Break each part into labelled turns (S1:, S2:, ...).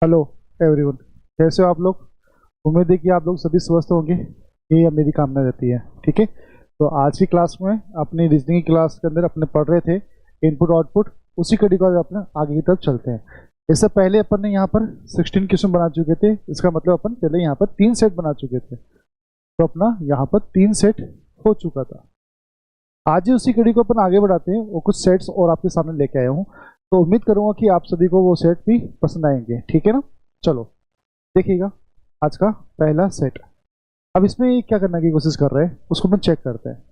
S1: Hello everyone, कैसे हो आप लोग। उम्मीद है कि आप लोग सभी स्वस्थ होंगे। ये मेरी कामना रहती है। ठीक है, तो आज की क्लास में अपनी रीजनिंग की क्लास के अंदर अपने पढ़ रहे थे इनपुट आउटपुट, उसी कड़ी को अपने आगे की तरफ चलते हैं। इससे पहले अपन ने यहाँ पर 16 क्वेश्चन बना चुके थे। इसका मतलब अपन पहले यहाँ पर 3 सेट बना चुके थे, तो अपना यहाँ पर 3 सेट हो चुका था। आज ही उसी कड़ी को अपन आगे बढ़ाते हैं और कुछ सेट्स और आपके सामने लेके आया हूँ। तो उम्मीद करूंगा कि आप सभी को वो सेट भी पसंद आएंगे। ठीक है ना, चलो देखिएगा आज का पहला सेट। अब इसमें ये क्या करने की कोशिश कर रहे हैं उसको हम चेक करते हैं।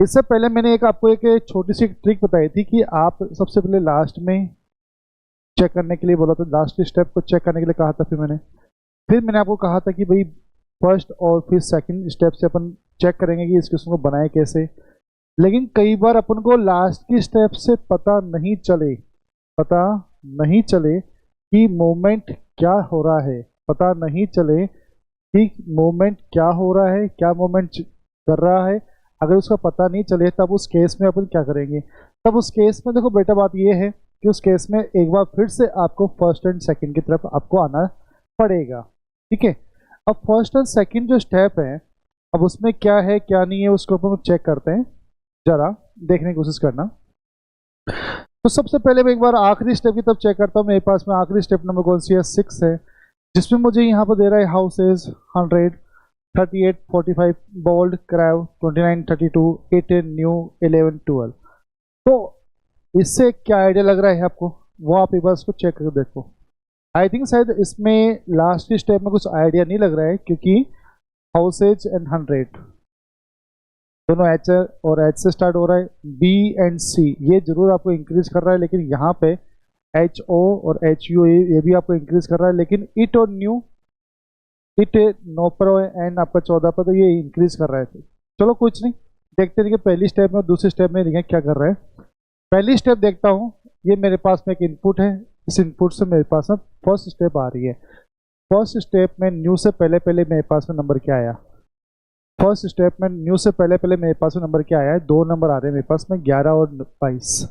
S1: इससे पहले मैंने आपको एक छोटी सी ट्रिक बताई थी कि आप सबसे पहले लास्ट में चेक करने के लिए बोला था, लास्ट स्टेप को चेक करने के लिए कहा था। फिर मैंने आपको कहा था कि भाई फर्स्ट और फिर सेकंड स्टेप से अपन चेक करेंगे कि इस क्वेश्चन को बनाए कैसे। लेकिन कई बार अपन को लास्ट की स्टेप से पता नहीं चले कि मूवमेंट क्या हो रहा है, पता नहीं चले कि मूवमेंट क्या हो रहा है, क्या मूवमेंट कर रहा है। अगर उसका पता नहीं चले तब उस केस में अपन क्या करेंगे। तब उस केस में देखो बेटा, बात ये है कि उस केस में एक बार फिर से आपको फर्स्ट एंड सेकंड की तरफ आपको आना पड़ेगा। ठीक है, अब फर्स्ट एंड सेकंड जो स्टेप है, अब उसमें क्या है क्या नहीं है उसको अपन चेक करते हैं। जरा देखने की कोशिश करना। तो सबसे पहले मैं एक बार आखिरी स्टेप की तरफ चेक करता हूँ। मेरे पास में आखिरी स्टेप नंबर कौन सी है, 6 है, जिसमें मुझे यहाँ पर दे रहा है हाउसेज 100, 38, 45, बोल्ड, क्रैव 29, 32, 18, न्यू 11, 12। तो इससे क्या आइडिया लग रहा है आपको, वो आप एक बार इसको चेक करके देखो। आई थिंक शायद इसमें लास्ट स्टेप में कुछ आइडिया नहीं लग रहा है, क्योंकि हाउसेज एंड 100 दोनों एच और एच से स्टार्ट हो रहा है। बी एंड सी ये जरूर आपको इंक्रीज कर रहा है, लेकिन यहाँ पे एच ओ और एच यू ये भी आपको इंक्रीज कर रहा है। लेकिन इट और न्यू, इट 9 पर एंड आपका 14 पर, तो ये इंक्रीज कर रहा है। चलो कुछ नहीं, देखते हैं कि पहली स्टेप में दूसरी स्टेप में क्या कर रहा है। पहली स्टेप देखता हूँ, ये मेरे पास में एक इनपुट है। इस इनपुट से मेरे पास में फर्स्ट स्टेप आ रही है। फर्स्ट स्टेप में न्यू से पहले पहले मेरे पास में नंबर क्या आया, फर्स्ट स्टेप में न्यू से पहले पहले मेरे पास में नंबर क्या आया है, 2 नंबर आ रहे हैं मेरे पास में, 11 और 22,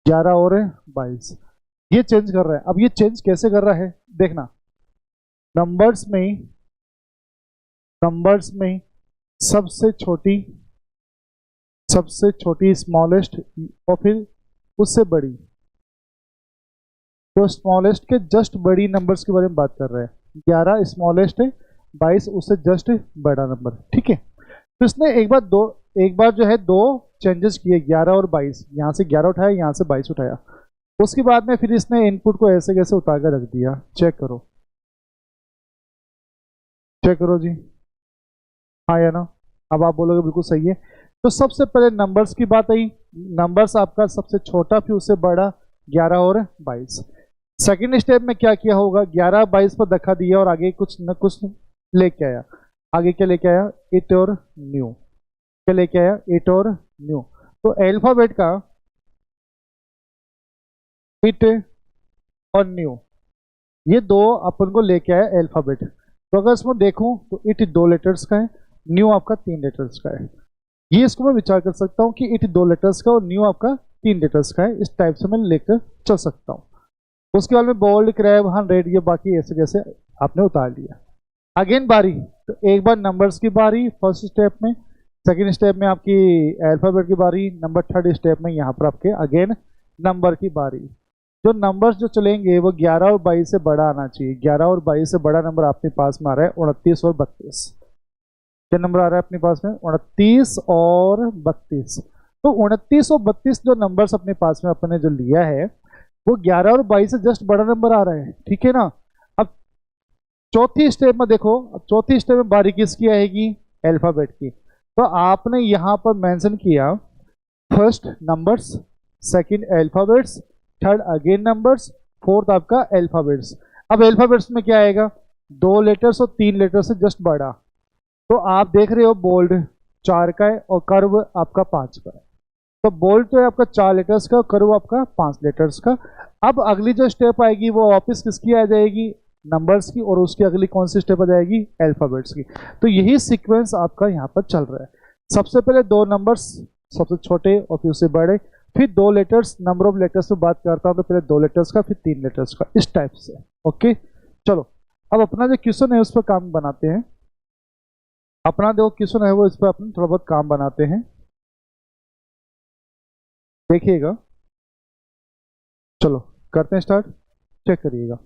S1: 11 और 22। ये चेंज कर रहा है। अब ये चेंज कैसे कर रहा है देखना। नंबर्स में सबसे छोटी स्मॉलेस्ट और फिर उससे बड़ी, तो स्मॉलेस्ट के जस्ट बड़ी नंबर्स के बारे में बात कर रहे हैं। 11 स्मॉलेस्ट है, 22 उससे जस्ट बड़ा नंबर। ठीक है, तो इसने एक बार जो है दो चेंजेस किए, 11 और 22। यहाँ से 11 उठाया, यहाँ से 22 उठाया। उसके बाद में फिर इसने इनपुट को ऐसे कैसे उतार कर रख दिया। चेक करो जी, हाँ या ना। अब आप बोलोगे बिल्कुल सही है। तो सबसे पहले नंबर्स की बात आई। नंबर्स आपका सबसे छोटा फिर उससे बड़ा 11 और 22। सेकेंड स्टेप में क्या किया होगा, 11 22 पर धक्का दिया और आगे कुछ न कुछ लेके आया। आगे क्या लेके आया, इट और न्यू। क्या लेके आया, इट और न्यू। तो अल्फाबेट का इट और न्यू, ये दो अपन को लेके आया अल्फाबेट। तो अगर इसमें देखूं तो इट 2 लेटर्स का है, न्यू आपका 3 लेटर्स का है। ये इसको मैं विचार कर सकता हूँ कि इट 2 लेटर्स का और न्यू आपका 3 लेटर्स का है। इस टाइप से मैं लेकर चल सकता हूँ। उसके बाद में बोल्ड, क्रैब, 100 ये बाकी ऐसे कैसे आपने उतार लिया। अगेन बारी, तो एक बार नंबर्स की बारी फर्स्ट स्टेप में, सेकंड स्टेप में आपकी अल्फाबेट की बारी, नंबर थर्ड स्टेप में यहाँ पर आपके अगेन नंबर की बारी। जो नंबर्स जो चलेंगे वो 11 और 22 से बड़ा आना चाहिए। 11 और 22 से बड़ा नंबर अपने पास में आ रहा है 29 और 32। क्या नंबर आ रहा है अपने पास में, 29 और 32। तो 29 और 32 जो नंबर्स अपने पास में अपने जो लिया है वो 11 और 22 से जस्ट बड़ा नंबर आ रहा है। ठीक है ना। अब चौथी स्टेप में देखो, अब चौथी स्टेप में बारी किसकी आएगी, अल्फाबेट की। तो आपने यहाँ पर मेंशन किया first numbers, second alphabets, third again numbers, fourth आपका अल्फाबेट्स। अब अल्फाबेट्स में क्या आएगा, 2 लेटर्स और 3 लेटर्स से जस्ट बड़ा। तो आप देख रहे हो बोल्ड 4 का है और कर्व आपका 5 का है। तो बोल्ड तो है आपका 4 लेटर्स का, कर्व आपका 5 लेटर्स का। अब अगली जो स्टेप आएगी वो वापस किसकी आ जाएगी, नंबर्स की, और उसकी अगली कौन सी स्टेप आ जाएगी, अल्फाबेट्स की। तो यही सीक्वेंस आपका यहाँ पर चल रहा है। सबसे पहले 2 नंबर्स सबसे छोटे और फिर उससे बड़े, फिर 2 लेटर्स, नंबर ऑफ लेटर्स में बात करता हूँ तो पहले 2 लेटर्स का फिर 3 लेटर्स का, इस टाइप से। ओके, चलो अब अपना जो क्वेश्चन है उस पर काम बनाते हैं। अपना जो क्वेश्चन है वो इस पर अपन थोड़ा बहुत काम बनाते हैं, देखिएगा। चलो करते हैं स्टार्ट, चेक करिएगा।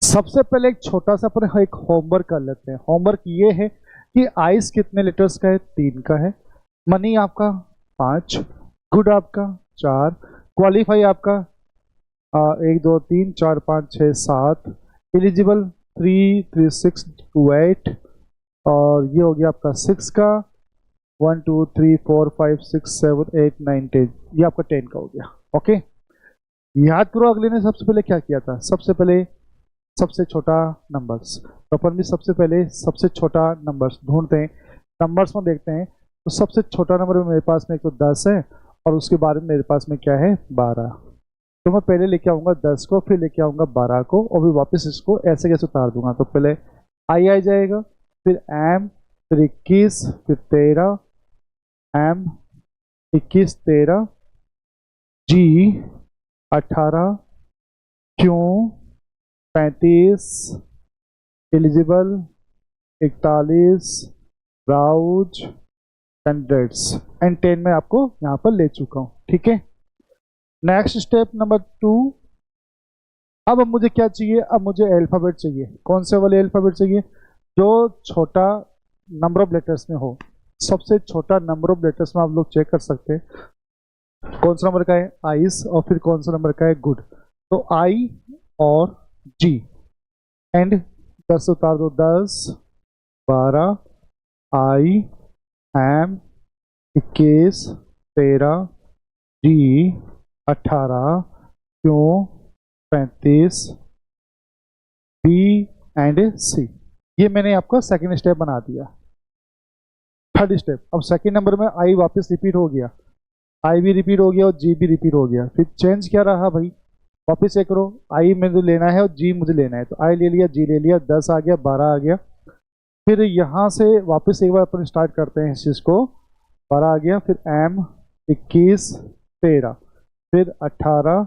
S1: सबसे पहले एक छोटा सा अपन एक होमवर्क कर लेते हैं। होमवर्क ये है कि आइस कितने लीटर्स का है, 3 का है। मनी आपका 5, गुड आपका 4, क्वालिफाई आपका 1 2 3 4 5 6 7, एलिजिबल 3 3 6 2 8, और ये हो गया आपका 6 का, 1 2 3 4 5 6 7 8 9 10, ये आपका 10 का हो गया। ओके, याद करो अगले ने सबसे पहले क्या किया था। सबसे पहले सबसे छोटा नंबर्स, तो अपन भी सबसे पहले सबसे छोटा नंबर्स ढूंढते हैं। नंबर्स में देखते हैं, तो सबसे छोटा नंबर मेरे पास में एक तो 10 है, और उसके बाद में मेरे पास में क्या है 12। तो मैं पहले लेके आऊँगा 10 को, फिर लेके आऊँगा 12 को, और फिर वापस इसको ऐसे कैसे उतार दूंगा। तो पहले आई आ जाएगा, फिर एम, फिर 21, फिर 13, एम 21 13, जी 18, क्यों 35, एलिजिबल 41, ब्राउज, कैंडिडेट्स एंड 10 में आपको यहाँ पर ले चुका हूँ। ठीक है, नेक्स्ट स्टेप नंबर 2। अब मुझे क्या चाहिए, अब मुझे अल्फाबेट चाहिए। कौन से वाले अल्फाबेट चाहिए, जो छोटा नंबर ऑफ लेटर्स में हो। सबसे छोटा नंबर ऑफ लेटर्स में आप लोग चेक कर सकते हैं कौन सा नंबर का है आइस, और फिर कौन सा नंबर का है गुड। तो आई और जी, एंड 10 उतार दो, 10 12, आई एम 21 13, जी 18, क्यों 35, बी एंड सी। ये मैंने आपका सेकंड स्टेप बना दिया। थर्ड स्टेप, अब सेकंड नंबर में आई वापस रिपीट हो गया, आई भी रिपीट हो गया और जी भी रिपीट हो गया। फिर चेंज क्या रहा भाई, वापस चेक करो। आई मुझे लेना है और जी मुझे लेना है, तो आई ले लिया, जी ले लिया, 10 आ गया, 12 आ गया। फिर यहाँ से वापस एक बार अपन स्टार्ट करते हैं इस चीज़ को। 12 आ गया, फिर एम 21 13, फिर 18,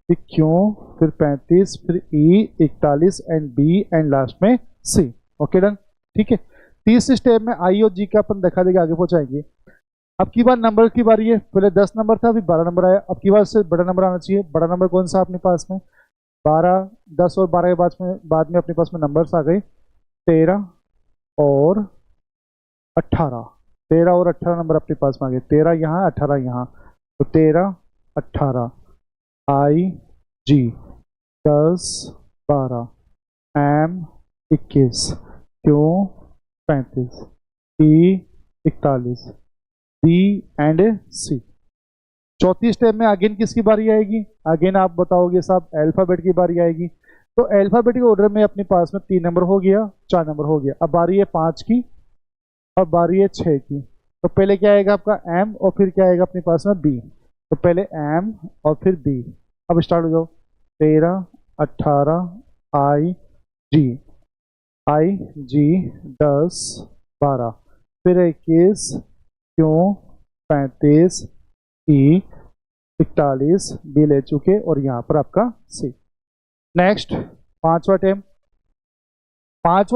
S1: फिर क्यों, फिर 35, फिर ई 41 एंड बी एंड लास्ट में सी। ओके डन, ठीक है। तीसरे स्टेप में आई और जी का अपन देखा देगा आगे पहुंचाएंगे। अब की बार नंबर की बारी है, पहले 10 नंबर था, अभी 12 नंबर आया। अब की बार से बड़ा नंबर आना चाहिए। बड़ा नंबर कौन सा अपने पास में 12, 10 और 12 के बाद में अपने पास में नंबर्स आ गए 13 और 18। 13 और 18 नंबर अपने पास में आ गए, 13 यहाँ 18 यहाँ, तो 13 18, आई जी 10 12, एम 21, क्यों 35, ई 41, बी एंड सी। चौथी स्टेप में अगेन किसकी बारी आएगी, अगेन आप बताओगे साहब अल्फाबेट की बारी आएगी। तो अल्फाबेटिक ऑर्डर में अपने पास में 3 नंबर हो गया, 4 नंबर हो गया। अब बारी है 5 की और बारी है 6 की। तो पहले क्या आएगा आपका एम और फिर क्या आएगा अपने पास में बी। तो पहले एम और फिर बी। अब स्टार्ट हो जाओ, 13 18, आई जी 10 12, फिर 21, क्यों 35, ई 41, बी ले चुके और यहाँ पर आपका सी। नेक्स्ट पांचवा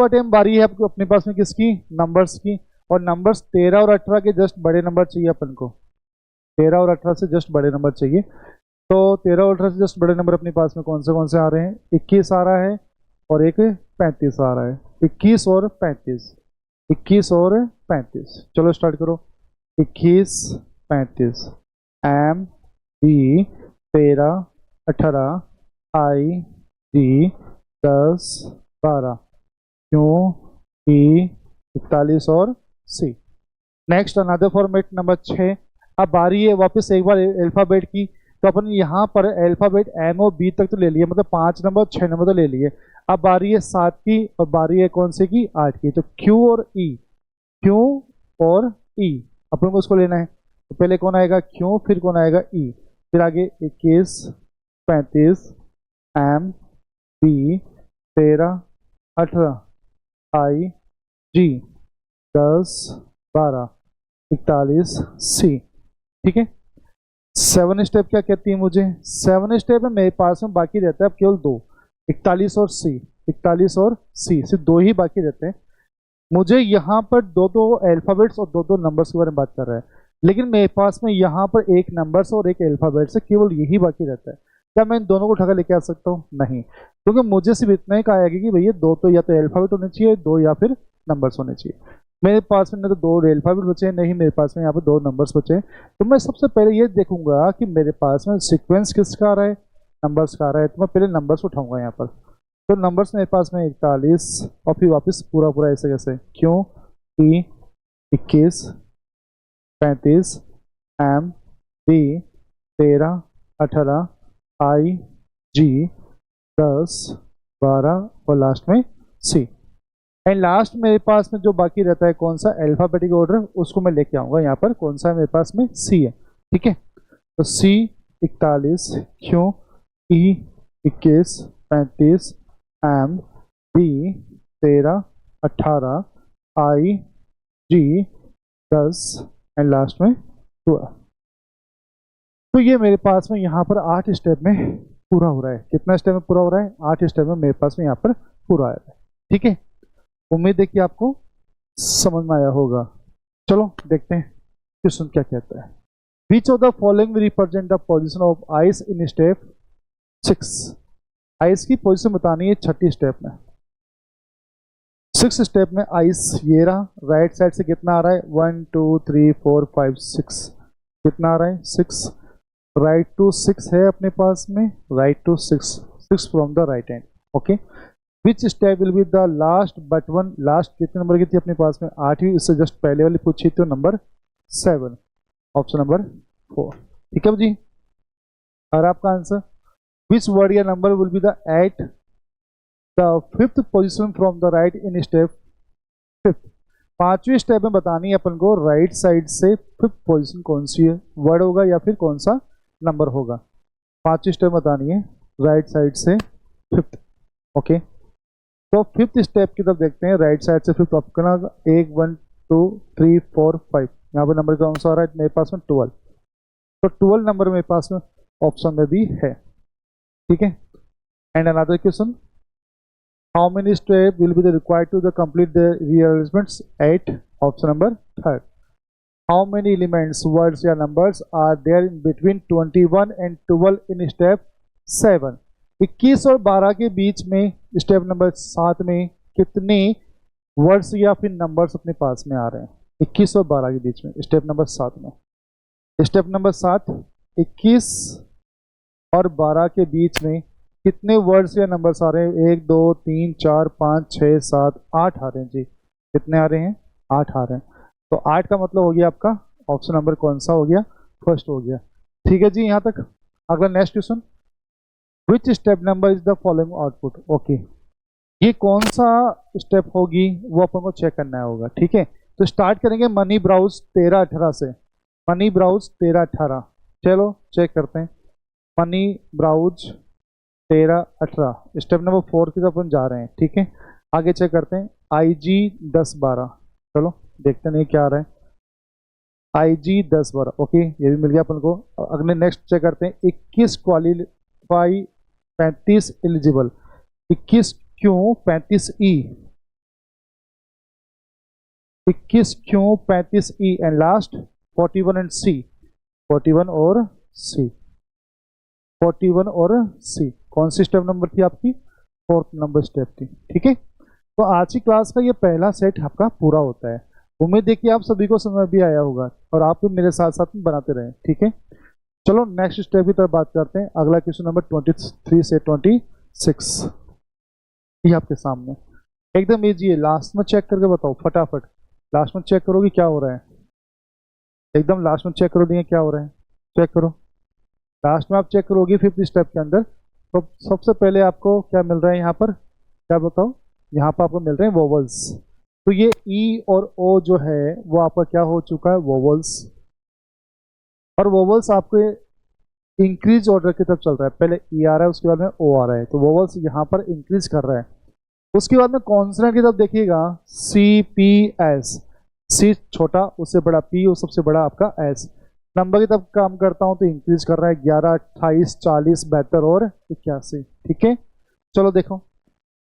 S1: टेम बारी है आपको अपने पास में किसकी, नंबर्स की। और नंबर्स 13 और 18 के जस्ट बड़े नंबर चाहिए अपन को। 13 और 18 से जस्ट बड़े नंबर चाहिए। तो 13 और 18 से जस्ट बड़े नंबर अपने पास में कौन से आ रहे हैं, 21 आ रहा है और एक 35 आ रहा है। 21 और 35, 21 और 35। चलो स्टार्ट करो, 21 35, एम बी 13 18, आई जी 10 12, क्यों ई 41 और C. Next another format number 6। अब बारी है वापस एक बार अल्फाबेट की। तो अपन यहाँ पर अल्फाबेट एम और बी तक तो ले लिए, मतलब 5 नंबर 6 नंबर तो ले लिए। अब बारी है 7 की और बारी है कौन से की, 8 की। तो क्यू और ई, क्यू और ई अपन को उसको लेना है। तो पहले कौन आएगा क्यू, फिर कौन आएगा ई, फिर आगे 21 35, एम बी 13 18, आई जी 10 12 41 सी। ठीक है। 7 स्टेप क्या कहती है मुझे, 7 स्टेप में मेरे पास में बाकी रहता है अब केवल 2, 41 और सी। 41 और सी, सिर्फ दो ही बाकी रहते हैं। मुझे यहाँ पर दो दो अल्फ़ाबेट्स और दो दो नंबर्स के बारे में बात कर रहा है, लेकिन मेरे पास में यहाँ पर एक नंबर्स और एक अल्फ़ाबेट्स है, केवल यही बाकी रहता है। क्या मैं इन दोनों को उठाकर लेके आ सकता हूँ? नहीं, क्योंकि मुझे सिर्फ इतना ही कहा है कि भैया दो तो या तो अल्फ़ाबेट होने चाहिए, दो या फिर नंबर्स होने चाहिए। मेरे पास में न तो दो अल्फ़ाबेट बचे हैं, नहीं मेरे पास में यहाँ पर दो नंबर्स बचे हैं। तो मैं सबसे पहले ये देखूंगा कि मेरे पास में सिक्वेंस किसका आ रहा है, नंबर्स का आ रहा है। तो मैं पहले नंबर्स उठाऊंगा यहाँ पर। तो नंबर्स मेरे पास में 41 और फिर वापस पूरा पूरा ऐसे कैसे, क्यों T 21 35 M B 13 18 I G 10 12 और लास्ट में सी। एंड लास्ट मेरे पास में जो बाकी रहता है कौन सा, अल्फाबेटिक ऑर्डर, उसको मैं लेके आऊंगा यहाँ पर। कौन सा है मेरे पास में, सी है। ठीक है, तो सी 41 क्यों E 21 35 M B 13 18 I G 10 and last में 12। तो ये मेरे पास में यहाँ पर 8 स्टेप में पूरा हो रहा है। कितना स्टेप में पूरा हो रहा है, 8 स्टेप में मेरे पास में यहाँ पर पूरा आ रहा है। ठीक है, उम्मीद है कि आपको समझ में आया होगा। चलो देखते हैं क्वेश्चन क्या कहता है। Which of the following represent the position of ice in step 6। Ice की पोजीशन बतानी है छठी स्टेप में। 6 स्टेप में आइस ये रहा, राइट साइड से कितना आ रहा है, 1 2 3 4 5 6, कितना आ रहा है 6, राइट टू 6 है अपने पास में, right to 6 from the right hand. Okay, which step will be the last but one, last कितने नंबर की थी अपने पास में, 8वीं, इससे जस्ट पहले वाली पूछी तो नंबर 7, ऑप्शन नंबर 4। ठीक है जी, और आपका आंसर विच वर्ड या number will be the at the 5th position from the right in step 5th। 5वीं स्टेप में बतानी है अपन को राइट साइड से 5th पोजिशन कौन सी है, वर्ड होगा या फिर कौन सा नंबर होगा। 5वीं स्टेप बतानी है राइट साइड से 5th। ओके, तो 5th स्टेप की तरफ देखते हैं। राइट साइड से 5th अपना 1 1 2 3 4 5, यहाँ पर नंबर कौन सा आ रहा है मेरे पास में 12। तो 12 नंबर मेरे पास में ऑप्शन में भी है। ठीक है, and another question, how many step will be the required to the complete the rearrangements 8, option number 3। How many elements words या numbers are there in between 21 and 12 in step 7। 21 और 12 के बीच में स्टेप नंबर 7 में कितने words या फिर numbers अपने पास में आ रहे हैं, 21 और 12 के बीच में स्टेप नंबर 7 में। स्टेप नंबर 7 21 और 12 के बीच में कितने वर्ड्स या नंबर्स आ रहे हैं, 1 2 3 4 5 6 7 8 आ रहे हैं जी। कितने आ रहे हैं, 8 आ रहे हैं। तो 8 का मतलब हो गया आपका ऑप्शन नंबर कौन सा हो गया, फर्स्ट हो गया। ठीक है जी, यहाँ तक। अगला next question, which step number is the following output. Okay, ये कौन सा स्टेप होगी वो अपन को चेक करना होगा। ठीक है, तो स्टार्ट करेंगे मनी ब्राउज 13 18 से। मनी ब्राउज 13 18, चलो चेक करते हैं। मनी ब्राउज 13 18 स्टेप नंबर 4 की तरफ अपन जा रहे हैं। ठीक है, आगे चेक करते हैं IG 10 12, चलो देखते नहीं क्या आ रहा है। IG 10 12, ओके ये भी मिल गया अपन को। अगले नेक्स्ट चेक करते हैं 21 क्वालिफाई 35 एलिजिबल, 21 क्यों 35 ई, 21 क्यों 35 ई एंड लास्ट 41 एंड सी, 41 और सी, 41 और सी। कौन सी स्टेप नंबर थी आपकी, 4th नंबर स्टेप थी। ठीक है, तो आज की क्लास का ये पहला सेट आपका पूरा होता है। उम्मीद है कि आप सभी को समझ भी आया होगा और आप भी मेरे साथ साथ में बनाते रहें। ठीक है, चलो नेक्स्ट स्टेप की तरफ बात करते हैं। अगला क्वेश्चन नंबर 23 से 26 ये आपके सामने एकदम इजी है। लास्ट में चेक करके बताओ फटाफट, लास्ट में चेक करोगे क्या हो रहा है, एकदम लास्ट में चेक करोगे क्या हो रहा है, चेक करो। लास्ट में आप चेक करोगे 5th स्टेप के अंदर, तो सबसे पहले आपको क्या मिल रहा है यहाँ पर, क्या बताओ, यहाँ पर आपको मिल रहे हैं वोवल्स। तो ये ई और ओ जो है वो आपका क्या हो चुका है, वोवल्स। और वोवल्स आपको इंक्रीज ऑर्डर की तरफ चल रहा है, पहले ई आ रहा है उसके बाद में ओ आ रहा है, तो वोवल्स यहाँ पर इंक्रीज कर रहा है। उसके बाद में कॉन्सोनेंट की तरफ देखिएगा CPS, सी छोटा उससे बड़ा P और सबसे बड़ा आपका S। नंबर की तरफ काम करता हूँ तो इंक्रीज कर रहा है 11 28 40 72 और 81। ठीक है, चलो देखो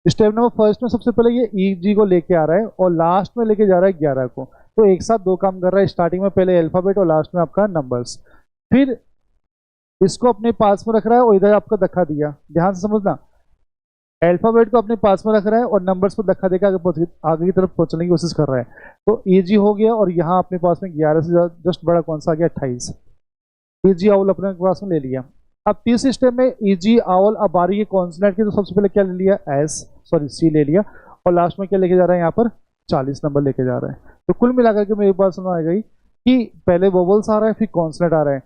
S1: स्टेप नंबर फर्स्ट में सबसे पहले ये ई जी को लेके आ रहा है और लास्ट में लेके जा रहा है 11 को। तो एक साथ दो काम कर रहा है, स्टार्टिंग में पहले अल्फाबेट और लास्ट में आपका नंबर्स। फिर इसको अपने पास में रख रहा है और इधर आपका धक्का दिया, ध्यान से समझना, अल्फाबेट को अपने पास में रख रहा है और नंबर्स को धक्का देकर आगे की तरफ पहुंचने की कोशिश कर रहा है। तो ई जी हो गया और यहाँ अपने पास में 11 से जस्ट बड़ा कौन सा आ गया, 28। ई जी आउल अपने पास में ले लिया। अब तीसरे स्टेप में ई जी आउल अब बारी है कॉन्सोनेंट की, तो सबसे पहले क्या ले लिया, सी ले लिया और लास्ट में क्या लेके जा रहा है, यहाँ पर 40 नंबर लेके जा रहा है। तो कुल मिलाकर के मेरे पास समझ आ गई कि पहले वोवल्स आ रहा है फिर कॉन्सोनेंट आ रहा है।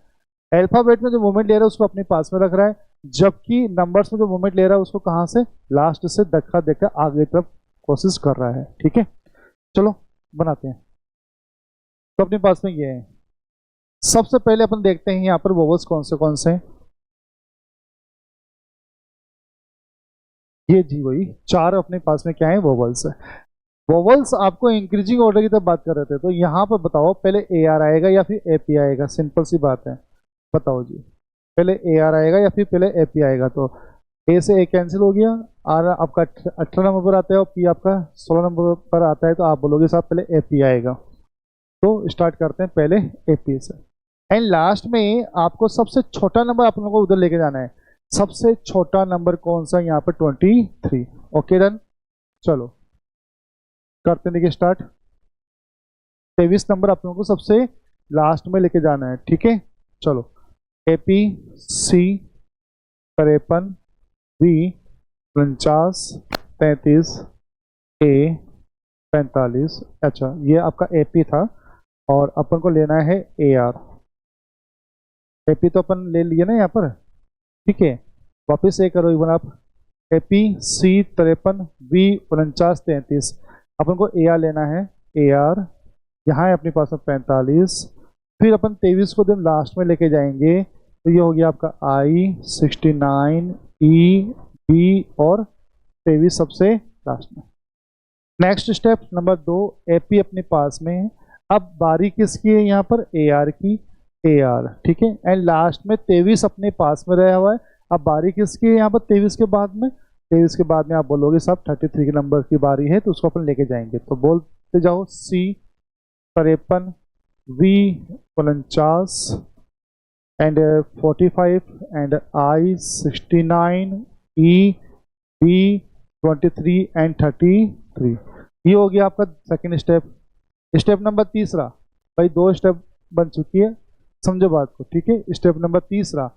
S1: अल्फाबेट में जो मूवमेंट ले रहा है उसको अपने पास में रख रहा है, जबकि नंबर्स में जो मूवमेंट ले रहा है उसको कहाँ से, लास्ट से धक्का देकर आगे तरफ कोशिश कर रहा है। ठीक है, चलो बनाते हैं। तो अपने पास में ये है, सबसे पहले अपन देखते हैं यहाँ पर वोवल्स कौन से हैं। ये जी वही 4 अपने पास में क्या है, वोवल्स है। वोवल्स आपको इंक्रीजिंग ऑर्डर की तरफ बात कर रहे थे, तो यहाँ पर बताओ पहले ए आर आएगा या फिर ए पी आएगा, सिंपल सी बात है, बताओ जी, पहले ए आर आएगा या फिर पहले ए पी आएगा। तो ए से ए कैंसिल हो गया, आर आपका 18 नंबर पर आता है और पी आपका 16 नंबर पर आता है, तो आप बोलोगे साहब पहले ए पी आएगा। तो स्टार्ट करते हैं पहले ए पी से। एंड लास्ट में आपको सबसे छोटा नंबर आप लोगों को उधर लेके जाना है। सबसे छोटा नंबर कौन सा, यहाँ पर 23। ओके डन, चलो करते हैं, देखिए स्टार्ट। 23 नंबर आप लोगों को सबसे लास्ट में लेके जाना है। ठीक है, चलो ए पी सी 53, बी 49, 33, ए 45। अच्छा ये आपका ए पी था और अपन को लेना है ए आर। ए पी तो अपन ले लिए ना यहाँ पर, ठीक है, वापस ए करो एक बार आप, ए पी सी 53, बी 49, 33, अपन को ए आर लेना है। ए आर यहाँ है अपने पास में 45, फिर अपन 23 को दिन लास्ट में लेके जाएंगे, तो ये हो गया आपका आई 69, ई बी और 23 सबसे लास्ट में। Next step number 2, A P अपने पास में है। अब बारी किसकी है, यहाँ पर ए आर की, ए आर, ठीक है, एंड लास्ट में 23 अपने पास में रहा हुआ है। अब बारी किसकी है यहाँ पर 23 के बाद में, 23 के बाद में आप बोलोगे साहब 33 के नंबर की बारी है, तो उसको अपन लेके जाएंगे। तो बोलते जाओ C 53, V 49 and 45 and I 69, E B 23 and 33। ये हो गया आपका सेकेंड स्टेप। स्टेप नंबर तीसरा, भाई 2 स्टेप बन चुकी है, समझो बात को, ठीक है। स्टेप नंबर तीसरा,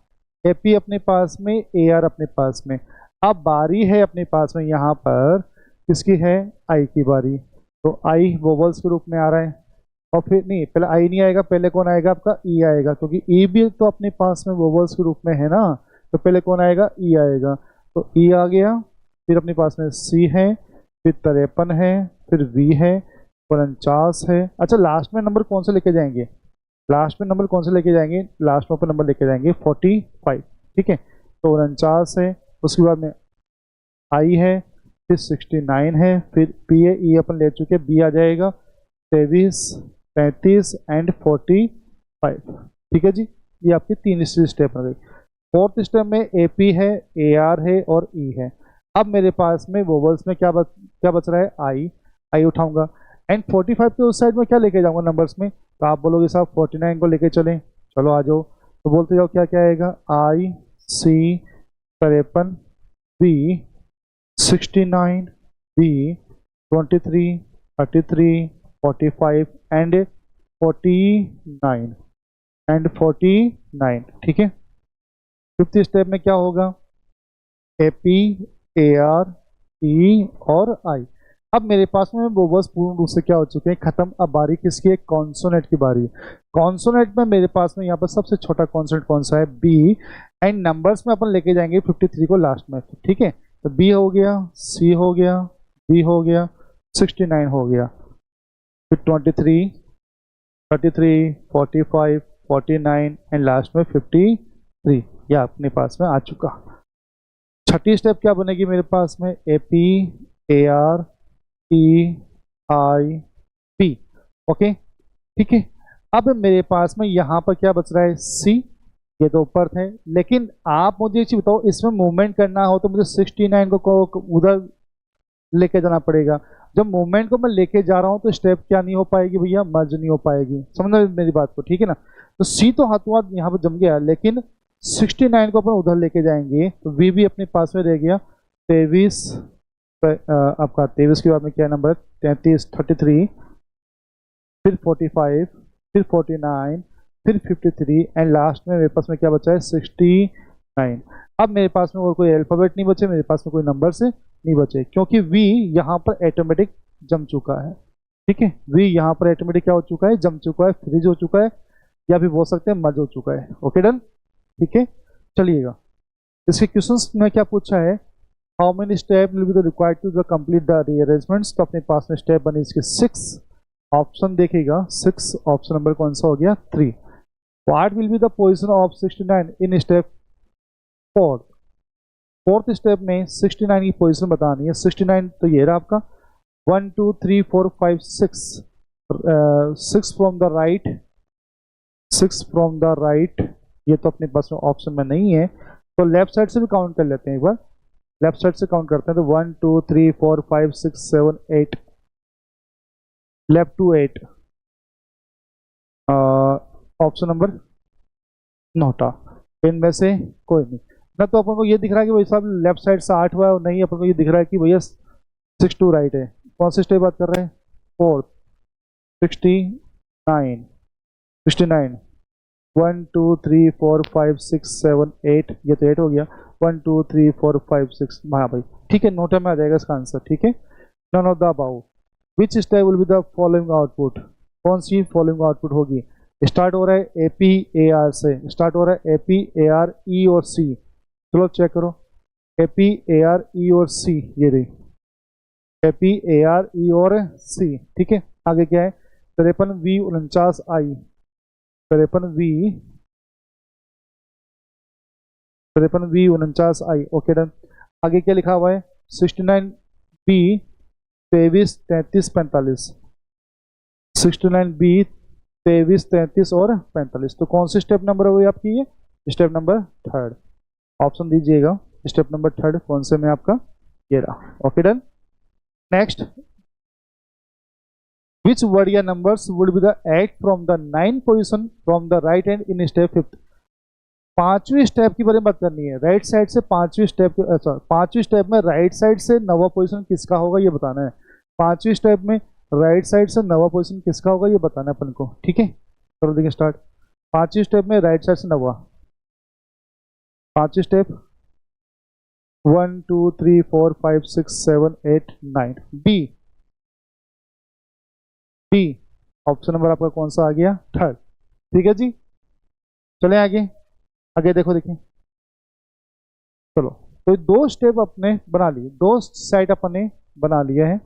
S1: ए पी अपने पास में, ए आर अपने पास में। अब बारी है अपने पास में यहाँ पर किसकी है, आई की बारी। तो आई वोवल्स के रूप में आ रहा है, और फिर नहीं, पहले आई नहीं आएगा, पहले कौन आएगा आपका, ई आएगा, क्योंकि ई भी तो अपने पास में वोवल्स के रूप में है ना। तो पहले कौन आएगा, ई आएगा, तो ई आ गया। फिर अपने पास में सी है, फिर 53 है, फिर वी है, 49 है। अच्छा लास्ट में नंबर कौन से लेके जाएंगे, लास्ट में नंबर कौन से लेके जाएंगे, लास्ट में अपन नंबर लेके जाएंगे 45, ठीक है। तो 49 है, उसके बाद में आई है, फिर 69 है, फिर पी है, ई अपन ले चुके, बी आ जाएगा 23, 35 एंड 45, ठीक है जी। ये आपकी 3 स्टेप हो गई। 4th स्टेप में ए पी है, ए आर है और ई है। अब मेरे पास में वोवल्स में क्या बच रहा है, आई उठाऊंगा, एंड 45 के उस साइड में क्या लेके जाऊंगा नंबर्स में, तो आप बोलोगे साहब 49 को लेके चलें, चलो आ जाओ। तो बोलते जाओ क्या क्या आएगा, आई सी 53, बी 69, बी 23, 33, 45 एंड 49, ठीक है। 5th स्टेप में क्या होगा, ए पी, ए आर, ई और आई। अब मेरे पास में वोवल्स पूर्ण रूप से क्या हो चुके हैं, खत्म। अब बारी किसकी है, कॉन्सोनेंट की बारी। कॉन्सोनेंट में मेरे पास में यहाँ पर सबसे छोटा कॉन्सोनेंट कौन सा है, बी, एंड नंबर्स में अपन लेके जाएंगे 53 को लास्ट में, ठीक है। तो बी हो गया, सी हो गया, बी हो गया, 69 हो गया, फिर 23, 33, 45, 49 एंड लास्ट में 53, यह अपने पास में आ चुका। 6ठी स्टेप क्या बनेगी मेरे पास में, A P, A R, E I P, okay, ठीक है। अब मेरे पास में यहाँ पर क्या बच रहा है, सी, ये तो ऊपर थे। लेकिन आप मुझे एक चीज बताओ, इसमें मूवमेंट करना हो तो मुझे 69 को उधर लेके जाना पड़ेगा। जब मूवमेंट को मैं लेके जा रहा हूँ तो स्टेप क्या नहीं हो पाएगी भैया, मर्ज नहीं हो पाएगी। समझना मेरी बात को, ठीक है ना। तो सी तो हाथों हाथ यहाँ पर जम गया, लेकिन 69 को अपन उधर लेके जाएंगे तो वी भी अपने पास में रह गया 23। आपका 23 के बाद में क्या नंबर है, 33, 33, फिर 45, फिर 49, फिर 53 एंड लास्ट में मेरे पास में क्या बचा है, 69। अब मेरे पास में और कोई अल्फाबेट नहीं बचे, मेरे पास में कोई नंबर से नहीं बचे, क्योंकि वी यहाँ पर ऑटोमेटिक जम चुका है। ठीक है, वी यहाँ पर ऑटोमेटिक क्या हो चुका है, जम चुका है, फ्रीज हो चुका है, या भी बोल सकते हैं मर्ज हो चुका है। ओके डन, ठीक है। चलिएगा, इसके क्वेश्चंस में क्या पूछा है, how many step will be the required to the complete the rearrangements. तो अपने पास में स्टेप बने इसके 6। ऑप्शन देखिएगा 6, ऑप्शन नंबर कौन सा हो गया, 3। What will be the position of 69 in step 4। Fourth step में 69 की पोजीशन बतानी है। 69 तो ये रहा आपका 1 2 3 4 5 6, 6 from the right, 6 from the right, ये तो अपने पास में ऑप्शन में नहीं है, तो लेफ्ट साइड से भी काउंट कर लेते हैं एक बार। लेफ्ट साइड से काउंट करते हैं तो 1 2 3 4 5 6 7 8, left to 8, option number NOTA, इनमें से कोई नहीं ना। तो अपन को ये दिख रहा है कि भाई साहब लेफ्ट साइड से 8 हुआ है, और नहीं अपन को ये दिख रहा है कि भैया 6 टू राइट है। कौन सी स्टेप बात कर रहे हैं, 4, 69, 69, 1 2 3 4 5 6 7 8, ये तो 8 हो गया, 1 2 3 4 5 6, हाँ भाई ठीक है, नोटा में आ जाएगा इसका आंसर। ठीक है, none of the above, which step will be the following output, कौन सी फॉलोइंग आउटपुट होगी। स्टार्ट हो रहा है AP AR से, स्टार्ट हो रहा है AP AR E और C। चलो चेक करो, AP AR E और C, ये रही AP AR E और C। ठीक है, आगे क्या है, 53 V 49 I, 53 V 49 I। Okay done, आगे क्या लिखा हुआ है, 69 B 23 33 45, 69 B 23 33 और 45। तो कौन सी स्टेप नंबर हुई आपकी, ये स्टेप नंबर 3। ऑप्शन दीजिएगा, स्टेप नंबर 3 कौन से में आपका, ये रहा। Okay done, next, which word या numbers would be the 8 from the 9 position from the right hand in step 5। पांचवी स्टेप की बारे में बात करनी है, राइट साइड से पांचवी स्टेप, पांचवी स्टेप में राइट साइड से 9वां पोजीशन किसका होगा ये बताना है। पांचवी स्टेप में राइट साइड से 9वां पोजीशन किसका होगा ये बताना है अपन को। ठीक है, चलो देखिए स्टार्ट। पांचवी स्टेप में राइट साइड से 9वां, पांचवी step 1 2 3 4 5 6 7 8 9, B, D option number आपका कौन सा आ गया, 3। ठीक है जी, चले आगे, आगे देखो, देखिए चलो। तो 2 स्टेप अपने बना लिए, 2 सेट अपने बना लिए हैं,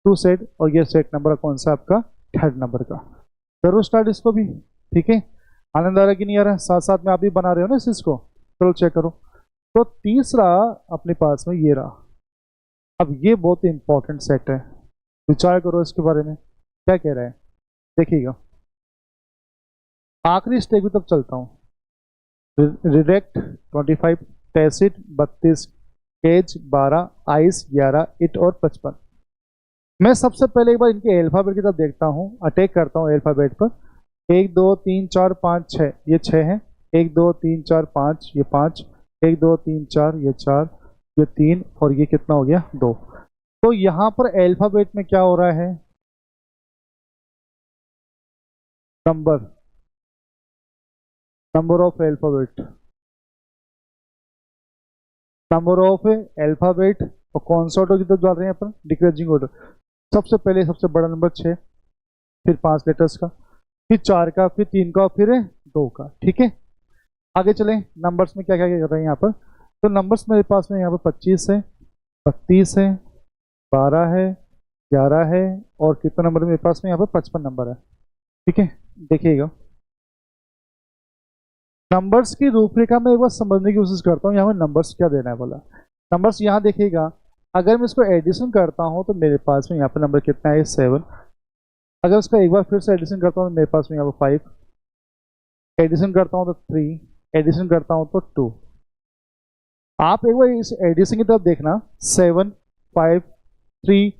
S1: 2 सेट, और ये सेट नंबर कौन सा आपका, 3rd नंबर का। करो स्टार्ट इसको भी। ठीक है, आनंद आ रहा है कि नहीं आ रहा है, साथ साथ में आप भी बना रहे हो ना इस चीज को, चलो चेक करो। तो तीसरा अपने पास में ये रहा। अब ये बहुत इंपॉर्टेंट सेट है, विचार करो इसके बारे में क्या कह रहा है, देखिएगा। आखिरी स्टेप की तरफ चलता हूँ, रिडेक्ट 25, टैसिट 32, केज 12, आइस 11, इट और 55। मैं सबसे पहले एक बार इनके अल्फाबेट की तरफ देखता हूँ, अटैक करता हूँ अल्फाबेट पर। 1 2 3 4 5 6, ये 6 है, 1 2 3 4 5, ये 5, 1 2 3 4, ये 4, ये 3, और ये कितना हो गया, 2। तो यहाँ पर अल्फाबेट में क्या हो रहा है, number, number of alphabet, number of alphabet, और कौन सा ऑर्डर की तरफ जा रहे हैं अपन, डिक्रीजिंग ऑर्डर। सबसे पहले सबसे बड़ा नंबर 6, फिर 5 लेटर्स का, फिर 4 का, फिर 3 का, फिर 2 का। ठीक है, आगे चलें, नंबर्स में क्या क्या कर रहे हैं यहाँ पर। तो नंबर्स मेरे पास में यहाँ पर 25 है, 32 है, 12 है, 11 है, और कितना नंबर मेरे पास में यहाँ पर 55 नंबर है। ठीक है, देखिएगा नंबर्स की रूपरेखा में एक बार समझने की कोशिश करता हूँ, यहाँ पर नंबर्स क्या देना है बोला। नंबर्स यहाँ देखिएगा, अगर मैं इसको एडिशन करता हूँ तो मेरे पास में यहाँ पर नंबर कितना है, 7। अगर उसका एक बार फिर से एडिशन करता हूँ तो मेरे पास में यहाँ पर 5, एडिशन करता हूँ तो 3, एडिशन करता हूँ तो 2। आप एक बार इस एडिशन की तरफ देखना, 7 5 3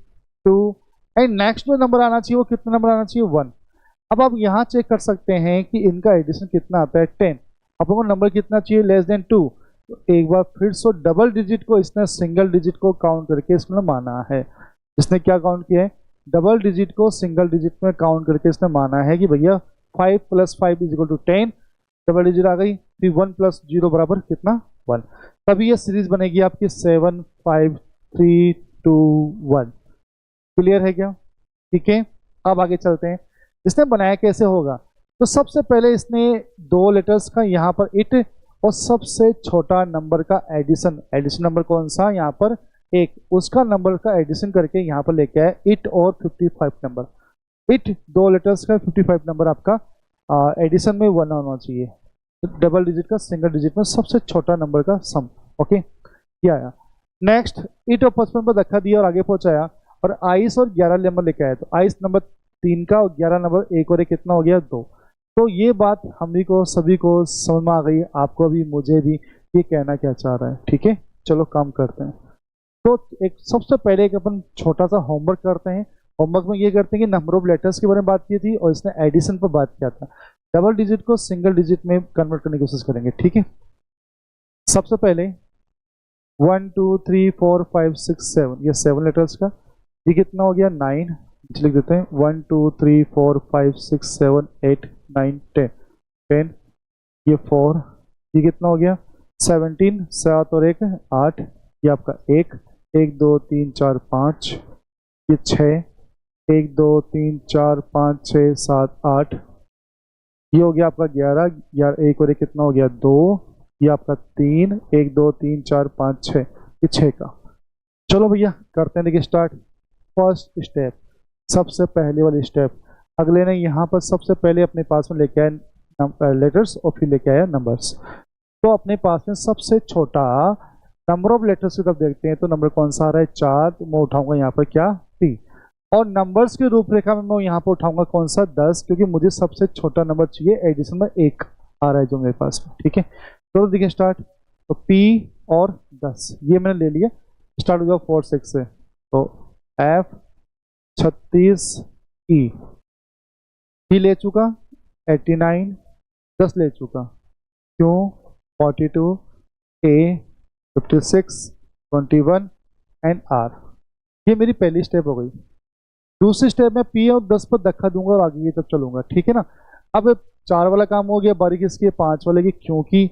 S1: 2 एंड नेक्स्ट जो नंबर आना चाहिए वो कितना नंबर आना चाहिए 1। अब आप यहाँ चेक कर सकते हैं कि इनका एडिशन कितना आता है 10। आप लोगों को नंबर कितना चाहिए लेस देन 2। तो एक बार फिर से डबल डिजिट को इसने सिंगल डिजिट को काउंट करके इसमें माना है। इसने क्या काउंट किया है, डबल डिजिट को सिंगल डिजिट में काउंट करके इसने माना है कि भैया 5 + 5 = 10। डबल डिजिट आ गई, फिर 1 + 0 बराबर कितना 1। तभी ये सीरीज बनेगी आपकी 7 5 3 2 1। क्लियर है क्या? ठीक है, अब आगे चलते हैं। इसने बनाया कैसे होगा, तो सबसे पहले इसने दो लेटर्स का यहाँ पर इट और सबसे छोटा नंबर का एडिशन नंबर कौन सा यहाँ पर एक, उसका नंबर का एडिशन करके यहाँ पर लेके आए इट और 55 नंबर। इट दो लेटर्स का 55 नंबर आपका एडिशन में 1 होना चाहिए। डबल डिजिट का सिंगल डिजिट में सबसे छोटा नंबर का सम। ओके, क्या आया नेक्स्ट, इट और 55 पर धक्का दिया और आगे पहुंचाया और 22 और 11 नंबर लेके आया। तो 22 नंबर 3 का और 11 नंबर 1 और 1 कितना हो गया 2। तो ये बात हम को सभी को समझ में आ गई, आपको भी मुझे भी, ये कहना क्या चाह रहा है। ठीक है, चलो काम करते हैं। तो एक सबसे पहले एक अपन छोटा सा होमवर्क करते हैं। होमवर्क में ये करते हैं कि नंबर ऑफ लेटर्स के बारे में बात की थी और इसने एडिशन पर बात किया था। डबल डिजिट को सिंगल डिजिट में कन्वर्ट करने की कोशिश करेंगे। ठीक है, सबसे पहले 1 2 3 4 5 6 7, ये 7 लेटर्स का, ये कितना हो गया 9। लिख देते हैं 1 2 3 4 5 6 7 8 9 10 10, ये 4, ये कितना हो गया 17, 7 और 1 8, ये आपका 1 1 2 3 4 5, ये 6 1 2 3 4 5 6 7 8, ये हो गया आपका 11 1 और 1 कितना हो गया 2, ये आपका 3 1 2 3 4 5 6, ये 6 का। चलो भैया करते हैं, देखिए स्टार्ट। फर्स्ट स्टेप, सबसे पहले वाली स्टेप, अगले ने यहाँ पर सबसे पहले अपने पास में लेके आया लेटर्स और फिर लेके आया नंबर्स। तो अपने पास में सबसे छोटा नंबर ऑफ लेटर्स की तरफ देखते हैं, तो नंबर कौन सा आ रहा है 4। तो मैं उठाऊंगा यहाँ पर क्या 3, और नंबर्स की रूपरेखा में मैं यहाँ पर उठाऊंगा कौन सा 10, क्योंकि मुझे सबसे छोटा नंबर चाहिए, एडिशन में 1 आ रहा है जो मेरे पास में। ठीक है, तो देखिए स्टार्ट। तो P और 10 ये मैंने ले लिया। स्टार्ट हो जाओ 4 6 से, तो F 36 E ले चुका, 89 10 ले चुका, Q 42 A 56 21 एंड R। ये मेरी पहली स्टेप हो गई। दूसरी स्टेप में P और 10 पर धक्का दूंगा और आगे की तरफ चलूंगा। ठीक है ना, अब 4 वाला काम हो गया, बारी किसकी 5 वाले की, क्योंकि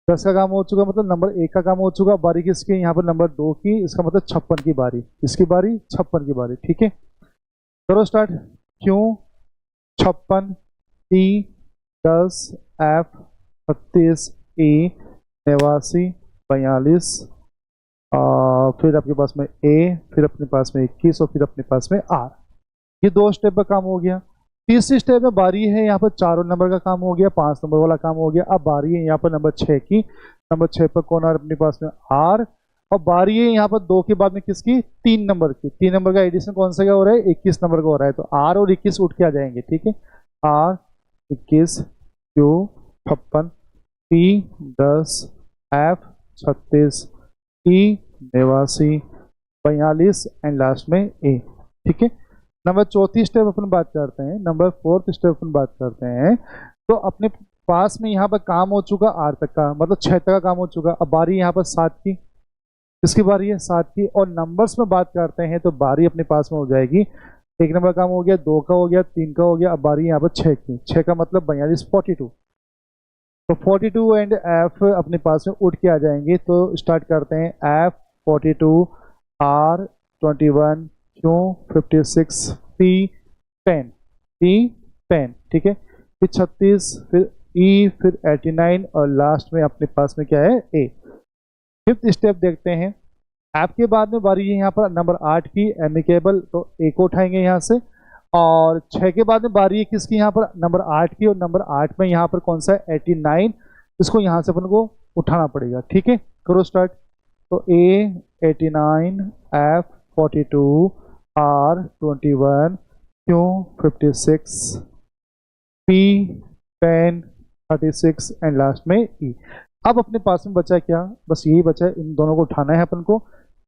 S1: 10 का काम हो चुका, मतलब नंबर 1 का काम हो चुका, बारी किसकी यहाँ पर नंबर 2 की, इसका मतलब 56 की बारी, इसकी बारी 56 की बारी। ठीक है, करो स्टार्ट। क्यों 56 T 10 F 36 E 89 42, फिर आपके पास में A, फिर अपने पास में 21 और फिर अपने पास में R। ये 2 स्टेप का काम हो गया। तीसरी स्टेप में बारी है, यहाँ पर 4 नंबर का काम हो गया, 5 नंबर वाला काम हो गया। अब बारी है यहाँ पर नंबर 6 की, नंबर 6 पर कौन आ रहा है अपने पास में R, और बारी है यहाँ पर 2 के बाद में किसकी 3 नंबर की। 3 नंबर का एडिशन कौन सा का हो रहा है 21 नंबर का हो रहा है, तो R और 21 उठ के आ जाएंगे। ठीक है, R 21 Q 56 P 10 F 36 E 89 42 and last में A। ठीक है, नंबर चौथी स्टेप अपन बात करते हैं, नंबर 4th स्टेप अपन बात करते हैं। तो अपने पास में यहाँ पर काम हो चुका R तक का, मतलब 6 तक का काम हो चुका। अब बारी यहाँ पर 7 की, किसकी बारी है 7 की, और नंबर्स में बात करते हैं तो बारी अपने पास में हो जाएगी, 1 नंबर काम हो गया, 2 का हो गया, 3 का हो गया, अब बारी यहाँ पर 6 की, 6 का मतलब 42 42। तो 42 एंड F अपने पास में उठ के आ जाएंगे। तो स्टार्ट करते हैं, F 42 R 21 Q 56 P 10 ठीक है, फिर 36, फिर E, फिर 89 और लास्ट में अपने पास में क्या है A। 5th स्टेप देखते हैं, F के बाद में बारी है यहाँ पर नंबर 8 की एमिकेबल, तो A को उठाएंगे यहाँ से, और 6 के बाद में बारी है किसकी यहाँ पर नंबर 8 की, और नंबर 8 में यहाँ पर कौन सा है 89, इसको यहाँ से अपन को उठाना पड़ेगा। ठीक है, करो स्टार्ट। तो A 89 F 42 R 21 Q 56 P 10 36 and last में E। अब अपने पास में बचा क्या, बस यही बचा है, इन दोनों को उठाना है अपन को।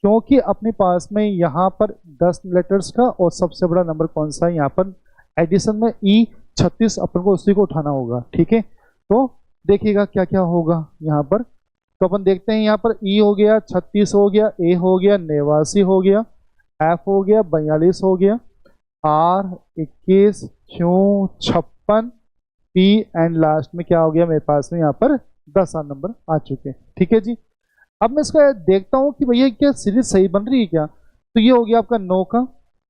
S1: क्योंकि अपने पास में यहाँ पर 10 लेटर्स का और सबसे बड़ा नंबर कौन सा है यहाँ पर एडिशन में ई 36, अपन को उसी को उठाना होगा। ठीक है, तो देखिएगा क्या क्या होगा यहाँ पर। तो अपन देखते हैं यहाँ पर ई हो गया 36 हो गया, ए हो गया 89 हो गया, एफ हो गया 42 हो गया, R 21, Q 56, P and last में क्या हो गया मेरे पास में यहाँ पर 10 नंबर आ चुके हैं। ठीक है जी, अब मैं इसका देखता हूँ कि भैया क्या सीरीज सही बन रही है क्या। तो ये हो गया आपका 9 का,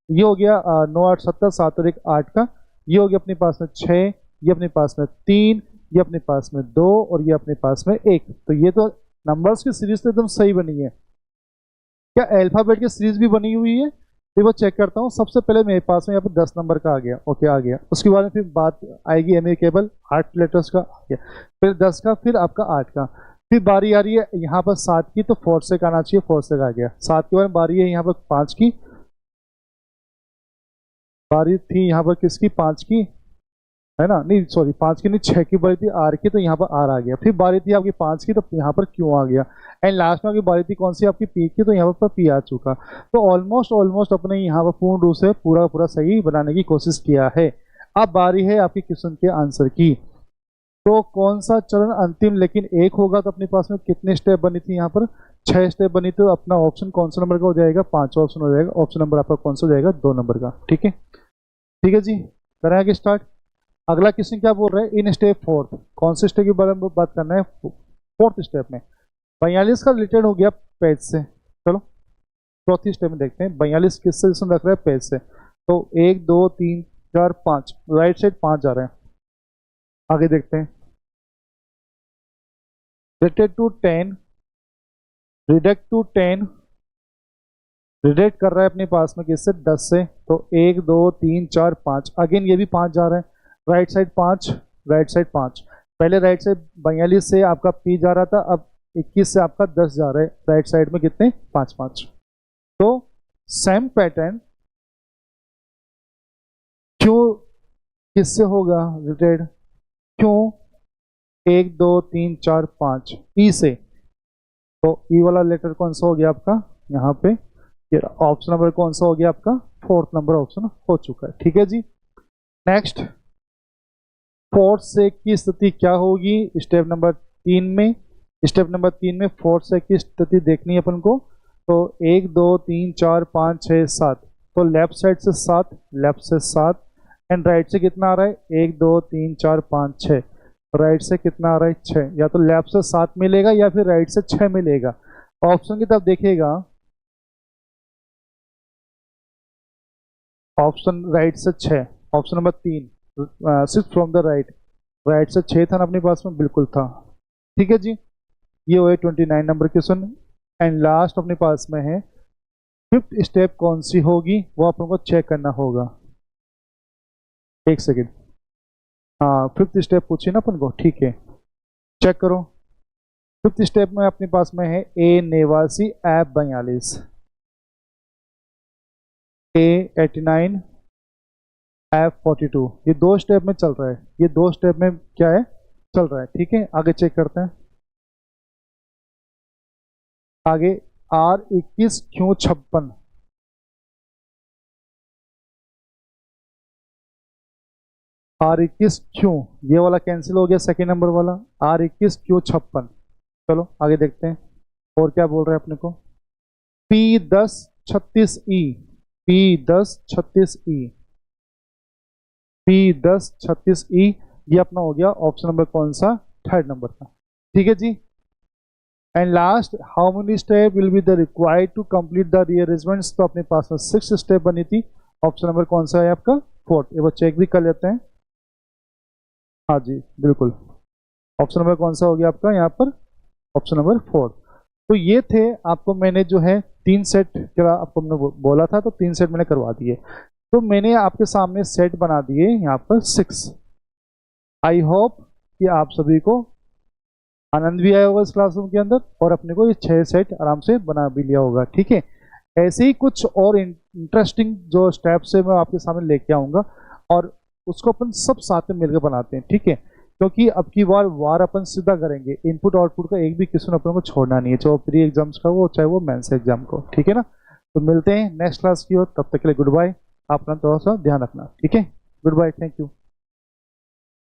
S1: ये हो गया 9 8 17 7 और 1 8 का, ये हो गया अपने पास में 6, ये अपने पास में 3, ये अपने पास में 2 और ये अपने पास में 1। तो ये तो नंबर्स की सीरीज तो एकदम सही बनी है। क्या अल्फाबेट की सीरीज भी बनी हुई है? तो वो चेक करता हूँ। सबसे पहले मेरे पास में यहाँ पर 10 नंबर का आ गया, ओके आ गया। उसके बाद में फिर बात आएगी एमिकेबल 8 लेटर्स का आ गया, फिर 10 का, फिर आपका 8 का, फिर बारी आ रही है यहाँ पर 7 की, तो 4 से का आना चाहिए, 4 से का आ गया। 7 के बाद बारी है यहाँ पर 5 की, बारी थी यहाँ पर किसकी 5 की है ना, नहीं सॉरी 5 की नहीं 6 की बारी थी आर की, तो यहाँ पर आर आ गया। फिर बारी थी आपकी 5 की, तो यहाँ पर क्यों आ गया। एंड लास्ट में आपकी बारी थी कौन सी आपकी पी की, तो यहाँ पर पी आ चुका। तो ऑलमोस्ट अपने यहाँ पर पूर्ण रूप से पूरा सही बनाने की कोशिश किया है। अब बारी है आपकी क्वेश्चन के आंसर की। तो कौन सा चरण अंतिम लेकिन एक होगा, तो अपने पास में कितने स्टेप बनी थी यहाँ पर 6 स्टेप बनी। तो अपना ऑप्शन कौन सा नंबर का हो जाएगा, 5वां ऑप्शन हो जाएगा। ऑप्शन नंबर आपका कौन सा हो जाएगा, 2 नंबर का। ठीक है जी, करें आगे स्टार्ट। अगला क्वेश्चन क्या बोल रहा है, इन स्टेप 4 कौन से स्टेप के बारे में बात करना है, 4th स्टेप में 42 का रिलेटेड हो गया पेज से। चलो 4थी स्टेप में देखते हैं 42 किससे रिलेशन रख रहा है, पेज से। तो 1 2 3 4 5 राइट साइड 5 जा रहे हैं। आगे देखते हैं related to 10, reduced to 10, relate कर रहा है अपने पास में किससे 10 से। तो 1 2 3 4 5, अगेन ये भी 5 जा रहे हैं। राइट साइड 5, राइट साइड 5, पहले राइट साइड 42 से आपका पी जा रहा था, अब 21 से आपका 10 जा रहा है। राइट साइड में कितने 5 5। तो सेम पैटर्न क्यों किससे होगा रिलेटेड, क्यों 1 2 3 4 5 ई से। तो ई वाला लेटर कौन सा हो गया आपका यहाँ पे, ऑप्शन नंबर कौन सा हो गया आपका 4th नंबर ऑप्शन हो चुका है। ठीक है जी, नेक्स्ट 4 से की स्थिति क्या होगी स्टेप नंबर 3 में। स्टेप नंबर 3 में 4 से की स्थिति देखनी है अपन को। तो 1 2 3 4 5 6 7, तो लेफ्ट साइड से 7, लेफ्ट से 7 एंड राइट से कितना आ रहा है 1 2 3 4 5 6, राइट से कितना आ रहा है 6। या तो लेफ्ट से 7 मिलेगा या फिर राइट से 6 मिलेगा। ऑप्शन की तरफ देखिएगा, ऑप्शन राइट से 6, option number 3 6 from the right, right से 6 था ना अपने पास में, बिल्कुल था। ठीक है जी, ये हुए 29 नंबर क्वेश्चन। एंड लास्ट अपने पास में है 5th स्टेप कौन सी होगी, वो अपन को चेक करना होगा। एक सेकेंड, हाँ 5th स्टेप पूछिए ना अपन को, ठीक है चेक करो। 5th स्टेप में अपने पास में है ए 89 एफ 42, ए 89 एफ 42, ये 2 स्टेप में चल रहा है। ये 2 स्टेप में क्या है चल रहा है। ठीक है, आगे चेक करते हैं। आगे आर 21 क्यों 56, आर 21 क्यों, ये वाला कैंसिल हो गया सेकेंड नंबर वाला, आर 21 क्यों 56। चलो आगे देखते हैं और क्या बोल रहे हैं अपने को। पी 10 36 ई, पी 10 36 ई, पी 10 36 ई, ये अपना हो गया ऑप्शन नंबर कौन सा 3rd नंबर का। ठीक है जी, and last how many step will be the required to complete the rearrangements. तो अपने पास में 6 स्टेप बनी थी। ऑप्शन नंबर कौन सा है आपका 4th, ये वो चेक भी कर लेते हैं। हाँ जी बिल्कुल, ऑप्शन नंबर कौन सा हो गया आपका यहाँ पर, ऑप्शन नंबर 4। तो ये थे आपको मैंने जो है 3 सेट का आपको मैंने बोला था, तो 3 सेट मैंने करवा दिए। तो मैंने आपके सामने सेट बना दिए यहाँ पर 6। आई होप कि आप सभी को आनंद भी आया होगा इस क्लासरूम के अंदर और अपने को ये 6 सेट आराम से बना भी लिया होगा। ठीक है, ऐसे ही कुछ और इंटरेस्टिंग जो स्टेप्स है मैं आपके सामने लेके आऊँगा और उसको अपन सब साथ में मिलकर बनाते हैं। ठीक है, क्योंकि अब की बार वार अपन सीधा करेंगे, इनपुट आउटपुट का एक भी क्वेश्चन अपन को छोड़ना नहीं है, चाहे वो प्री एग्जाम्स का हो चाहे वो मेंस एग्जाम को, ठीक है ना। तो मिलते हैं नेक्स्ट क्लास की ओर, तब तक के लिए गुड बाय। अपना थोड़ा सा ध्यान रखना, ठीक है। Goodbye, thank you.